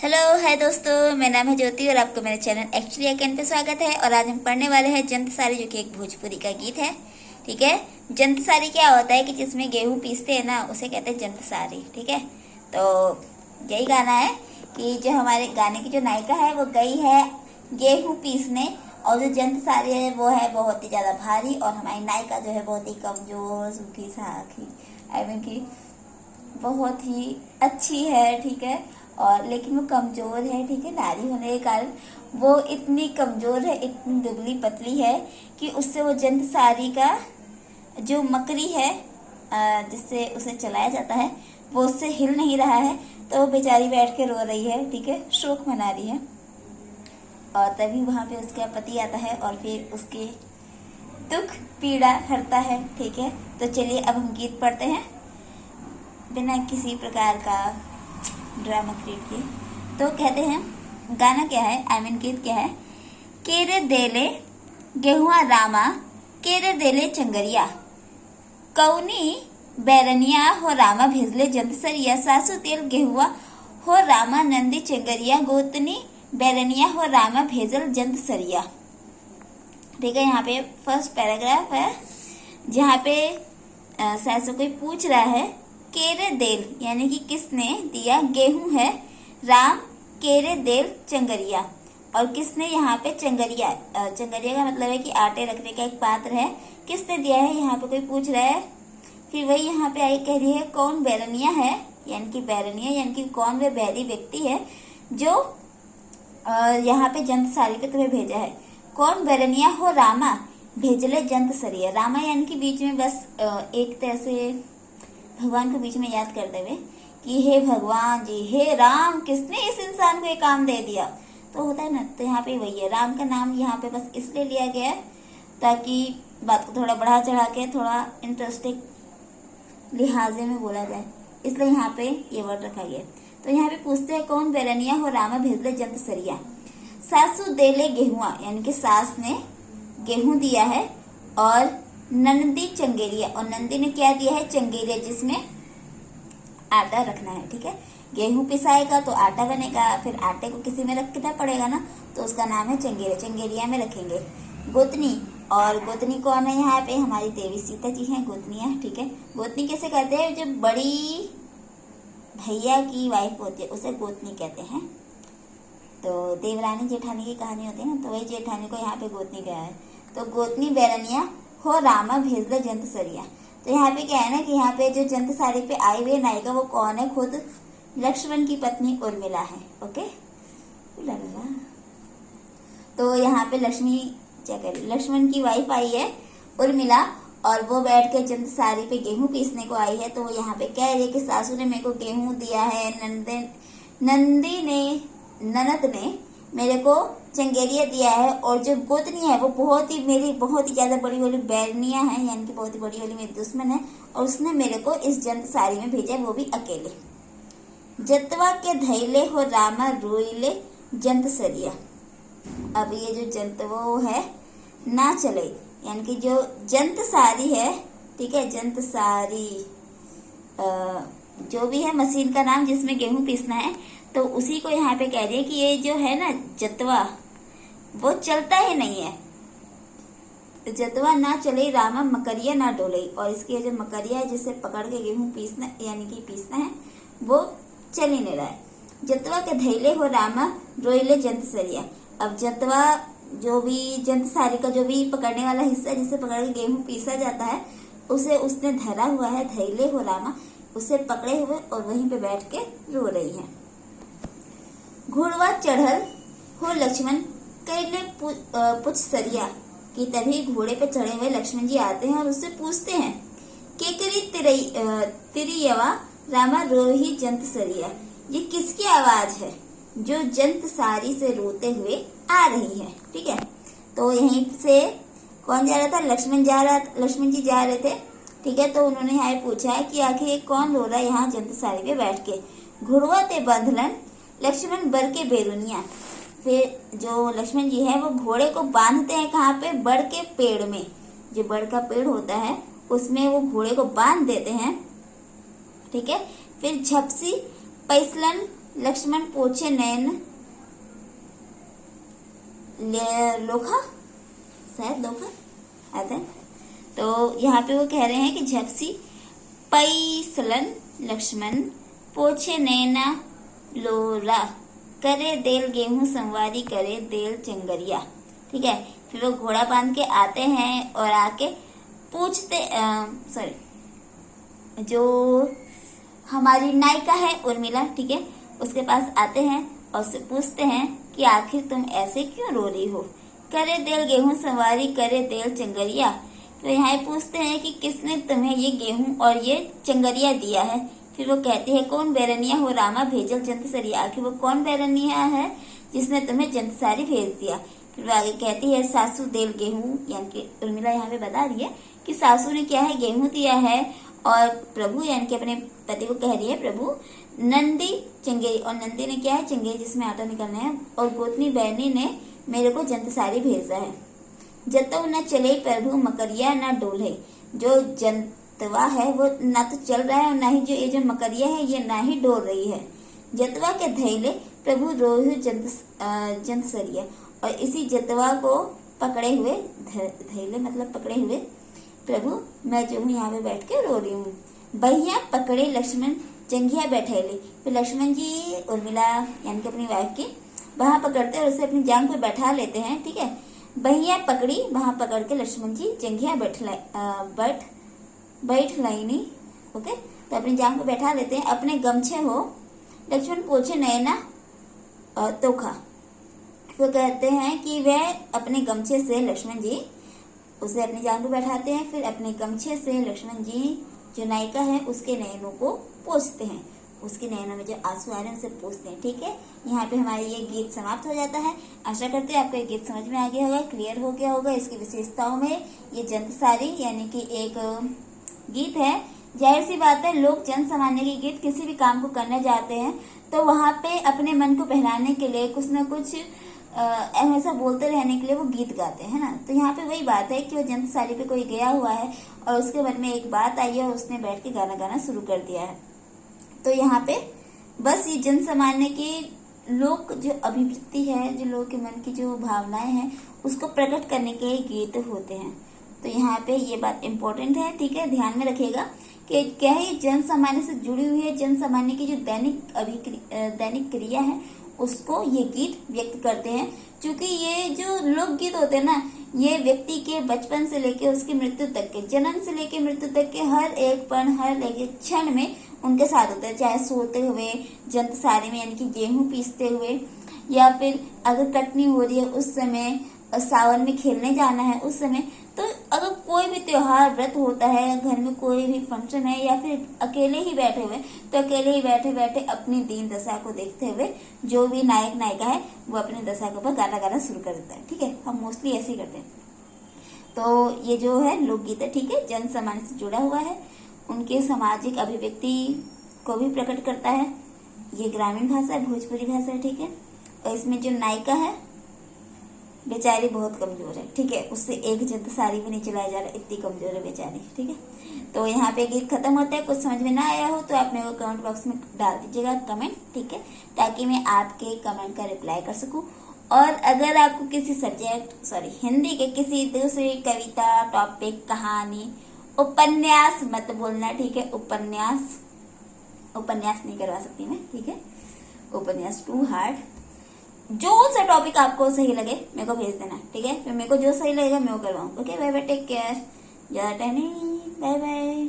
Hello hi दोस्तों, मेरा नाम है ज्योति और आपको मेरे चैनल एक्चुअली अकेन पे स्वागत है। और आज हम पढ़ने वाले हैं जंत सारी, जो कि एक भोजपुरी का गीत है। ठीक है, जंत सारी क्या होता है कि जिसमें गेहूं पीसते हैं ना, उसे कहते हैं जंत सारी। ठीक है, तो यही गाना है कि जो हमारे गाने की जो नायिका है वो गई है गेहूं पीसने, और जो जंत सारी है वो है बहुत ही ज्यादा भारी, और हमारी नायिका जो है बहुत ही कमजोर सूखी साखी, आई मीन की बहुत ही अच्छी है। ठीक है, और लेकिन वो कमजोर है। ठीक है, नारी होने के कारण वो इतनी कमजोर है, इतनी दुबली पतली है कि उससे वो जंत सारी का जो मकरी है जिससे उसे चलाया जाता है वो उससे हिल नहीं रहा है। तो वो बेचारी बैठ के रो रही है। ठीक है, शोक मना रही है। और तभी वहां पे उसका पति आता है और फिर उसके दुख पीड़ा हरता है। ठीक है, तो चलिए अब हम गीत पढ़ते हैं बिना किसी प्रकार का ड्रामा क्रिएट किए। तो कहते हैं, गाना क्या है, आई मीन गीत क्या है। केरे देले गेहुआ रामा, केरे देले चंगरिया, कौनी बैरनिया हो रामा भेजले जंतसरिया, सासू तेल गेहुआ हो रामा नंदी चंगरिया, गोतनी बैरनिया हो रामा भेजल जंतसरिया। ठीक है, यहाँ पे फर्स्ट पैराग्राफ है जहाँ पे सासू कोई पूछ रहा है। केरे देल यानी कि किसने दिया, गेहूं है, राम केरे देल चंगरिया, और किसने यहाँ पे चंगरिया, चंगरिया का मतलब है कि आटे रखने का एक पात्र है, किसने दिया है यहाँ पे कोई पूछ रहा है। फिर वही यहाँ पे आई कह रही है कौन बैरनिया है, यानी कि बैरनिया यानी कि कौन वे बैरी व्यक्ति है जो यहाँ पे जंत सारी पे तुम्हें भेजा है। कौन बैरनिया हो रामा भेजले जंत सरिया, रामा यानी कि बीच में बस एक तरह से भगवान को बीच में याद करते हुए कि हे भगवान जी, हे राम, किसने इस इंसान को ये काम दे दिया। तो होता है ना, तो यहाँ पे वही है, राम का नाम यहाँ पे बस इसलिए लिया गया है ताकि बात को थोड़ा बढ़ा चढ़ा के थोड़ा इंटरेस्टिंग लिहाजे में बोला जाए, इसलिए यहाँ पे ये वर्ड रखा गया। तो यहाँ पे पूछते हैं कौन बैरनिया हो रामा भेजले जंत सरिया, सासू देले गेहुआ यानी कि सास ने गेहूं दिया है, और नंदी चंगेरिया, और नंदी ने क्या दिया है, चंगेरिया जिसमें आटा रखना है। ठीक है, गेहूं पिसाएगा तो आटा बनेगा, फिर आटे को किसी में रखना पड़ेगा ना, तो उसका नाम है चंगेरिया, चंगेरिया में रखेंगे। गोतनी, और गोतनी कौन है यहाँ पे, हमारी देवी सीता जी हैं गोतनिया। ठीक है, गोतनी कैसे कहते हैं, जो बड़ी भैया की वाइफ होती है उसे गोतनी कहते हैं। तो देवरानी जेठानी की कहानी होती है ना, तो वही जेठानी को यहाँ पे गोतनी कहा है। तो गोतनी बैरनिया हो रामा भेजले जंत सरिया। तो यहाँ पे क्या है ना कि यहाँ पे जो जंत सारी पे आई हुई नायिका वो कौन है, खुद लक्ष्मण की पत्नी उर्मिला है। ओके, तो यहाँ पे लक्ष्मण की वाइफ आई है उर्मिला, और वो बैठ के जंत सारी पे गेहूं पीसने को आई है। तो वो यहाँ पे कह रही है कि सासू ने मेरे को गेहूं दिया है, ननद ने मेरे को चंगेरिया दिया है, और जो गोतनी है वो बहुत ही ज्यादा बड़ी वाली बैरनिया है, यानी कि बहुत ही बड़ी वाली मेरी दुश्मन है, और उसने मेरे को इस जंत सारी में भेजा है, वो भी अकेले। जतवा के धैले हो रामा रोइले जंत सरिया। अब ये जो जंत वो है ना चले, यानी कि जो जंत सारी है, ठीक है, जंत सारी जो भी है मशीन का नाम जिसमें गेहूं पीसना है, तो उसी को यहाँ पे कह रही है कि ये जो है ना जतवा वो चलता ही नहीं है। जतवा ना चले रामा मकरिया ना डोले, और इसकी जो मकरिया है जिससे पकड़ के गेहूं पीसना यानी कि पीसना है वो चल ही नहीं रहा है। जतवा के धैले हो रामा रोइले जंत सरिया। अब जतवा जो भी जंत सारी का जो भी पकड़ने वाला हिस्सा जिससे पकड़ के गेहूं पीसा जाता है उसे उसने धरा हुआ है, धैले हो रामा, उसे पकड़े हुए और वहीं पे बैठ के रो रही है। घोड़वा चढ़ल हो लक्ष्मण कैले पुछ सरिया, कि तभी घोड़े पे चढ़े हुए लक्ष्मण जी आते हैं और उससे पूछते हैं केकरी तिरियवा रामा रोही जंत सरिया, ये किसकी आवाज है जो जंत सारी से रोते हुए आ रही है। ठीक है, तो यहीं से कौन जा रहा था, लक्ष्मण जी जा रहे थे। ठीक है, तो उन्होंने यहाँ पूछा है कि आखिर कौन रो रहा है यहाँ जंत सारी पे बैठ के। घुड़वा ते बंधलन लक्ष्मण बर के बेरुनिया। फिर जो लक्ष्मण जी है वो घोड़े को बांधते हैं कहाँ पे, बड़ के पेड़ में, जो बड़ का पेड़ होता है उसमें वो घोड़े को बांध देते हैं। ठीक है, फिर झपसी पैसलन लक्ष्मण पोछे नयन लोखा, शायद लोखा आता है। तो यहाँ पे वो कह रहे हैं कि झपसी पैसलन लक्ष्मण पोछे नैना लोरा करे देल गेहूं संवारी करे देल चंगरिया। ठीक है, फिर वो घोड़ा बांध के आते हैं और आके पूछते जो हमारी नायिका है उर्मिला, ठीक है, उसके पास आते हैं और उससे पूछते हैं कि आखिर तुम ऐसे क्यों रो रही हो, करे देल गेहूं संवारी करे देल चंगरिया। तो यहाँ पूछते हैं कि किसने तुम्हें ये गेहूं और ये चंगरिया दिया है। फिर वो कहती है कौन बैरनिया हो रामा भेजल जंतसरिया, आखिर वो कौन बैरनिया है जिसने तुम्हें जंतसारी भेज दिया। फिर वो आगे कहती है सासू देल गेहूं, यानी कि उर्मिला यहाँ पे बता रही है कि सासू ने क्या है गेहूं दिया है और प्रभु यानी कि अपने पति को कह रही है प्रभु नंदी चंगेरी, और नंदी ने क्या है चंगेरी जिसमें आटा निकलना है, और गोतनी बैरनी ने मेरे को जंतसारी भेजा है। जतो न चले प्रभु मकरिया न डोले, जो जंतवा है वो ना तो चल रहा है और ना ही जो ये जो मकरिया है ये ना ही डोल रही है। जतवा के धैले प्रभु रोहु जंतसरिया, और इसी जतवा को पकड़े हुए, धैले मतलब पकड़े हुए, प्रभु मैं जो हूँ यहाँ पे बैठ के रो रही हूँ। भैया पकड़े लक्ष्मण जंघिया बैठेले, फिर लक्ष्मण जी उर्मिला यानी कि अपनी वाइफ की वहां पकड़ते और उसे अपनी जांग पे बैठा लेते हैं। ठीक है, भैया पकड़ी वहां पकड़ के लक्ष्मण जी जंघिया बैठ लाइनी, ओके, तो अपनी जांग पे बैठा लेते हैं। अपने गमछे हो लक्ष्मण पोछे नयना तोखा, तो कहते हैं कि वह अपने गमछे से लक्ष्मण जी उसे अपनी जांग पे बैठाते हैं, फिर अपने गमछे से लक्ष्मण जी जो नायिका है उसके नयनों को पोंछते हैं, उसके नयनों में जो आंसू आ रहे हैं उसे पोंछते हैं। ठीक है, यहाँ पे हमारा ये गीत समाप्त हो जाता है। आशा करते हैं आपको ये गीत समझ में आ गया होगा, क्लियर हो गया होगा इसकी विशेषताओं में। ये जंतसारी यानी कि एक गीत है। जाहिर सी बात है लोग जन सामान्य के गीत किसी भी काम को करने जाते हैं तो वहां पे अपने मन को बहलाने के लिए कुछ न कुछ हमेशा बोलते रहने के लिए वो गीत गाते हैं ना। तो यहाँ पे वही बात है कि वो जंतसारी पे कोई गया हुआ है और उसके मन में एक बात आई है और उसने बैठ के गाना गाना शुरू कर दिया है। तो यहाँ पे बस ये जन सामान्य की लोक जो अभिवृत्ति है, जो लोग के मन की जो भावनाएं हैं उसको प्रकट करने के गीत होते हैं। तो यहाँ पे ये बात इम्पोर्टेंट है। ठीक है, ध्यान में रखिएगा कि क्या है जन सामान्य से जुड़ी हुई है, जन सामान्य की जो दैनिक क्रिया है उसको ये गीत व्यक्त करते हैं। क्योंकि ये जो लोकगीत होते हैं ना, ये व्यक्ति के बचपन से लेके उसकी मृत्यु तक के, जन्म से लेके मृत्यु तक के हर एक पल, हर एक क्षण में उनके साथ होता है। चाहे सोते हुए जंतसारी में यानी कि गेहूं पीसते हुए, या फिर अगर कटनी हो रही है उस समय, सावन में खेलने जाना है उस समय, तो अगर कोई भी त्योहार व्रत होता है, घर में कोई भी फंक्शन है, या फिर अकेले ही बैठे हुए, तो अकेले ही बैठे बैठे अपनी दीन दशा को देखते हुए जो भी नायक नायिका है वो अपनी दशा के ऊपर गाना गाना शुरू कर देता है। ठीक है, हम मोस्टली ऐसे ही करते हैं। तो ये जो है लोकगीत है, ठीक है, जन सामान्य से जुड़ा हुआ है, उनके सामाजिक अभिव्यक्ति को भी प्रकट करता है। ये ग्रामीण भाषा है, भोजपुरी भाषा है। ठीक है, और इसमें जो नायिका है बेचारी बहुत कमजोर है। ठीक है, उससे एक जंतसारी भी नहीं चलाया जा रहा, इतनी कमजोर है बेचारी। ठीक है, तो यहाँ पे गीत खत्म होता है। कुछ समझ में ना आया हो तो आप मेरे को कमेंट बॉक्स में डाल दीजिएगा कमेंट, ठीक है, ताकि मैं आपके कमेंट का रिप्लाई कर सकूं। और अगर आपको किसी हिंदी के किसी दूसरी कविता, टॉपिक, कहानी, उपन्यास मत बोलना, ठीक है, उपन्यास नहीं करवा सकती मैं। ठीक है, उपन्यास टू हार्ड। जो सा टॉपिक आपको सही लगे मेरे को भेज देना। ठीक है, फिर मेरे को जो सही लगेगा मैं वो करवाऊँ। Okay, bye bye, take care, ज्यादा टाइम नहीं, बाय बाय।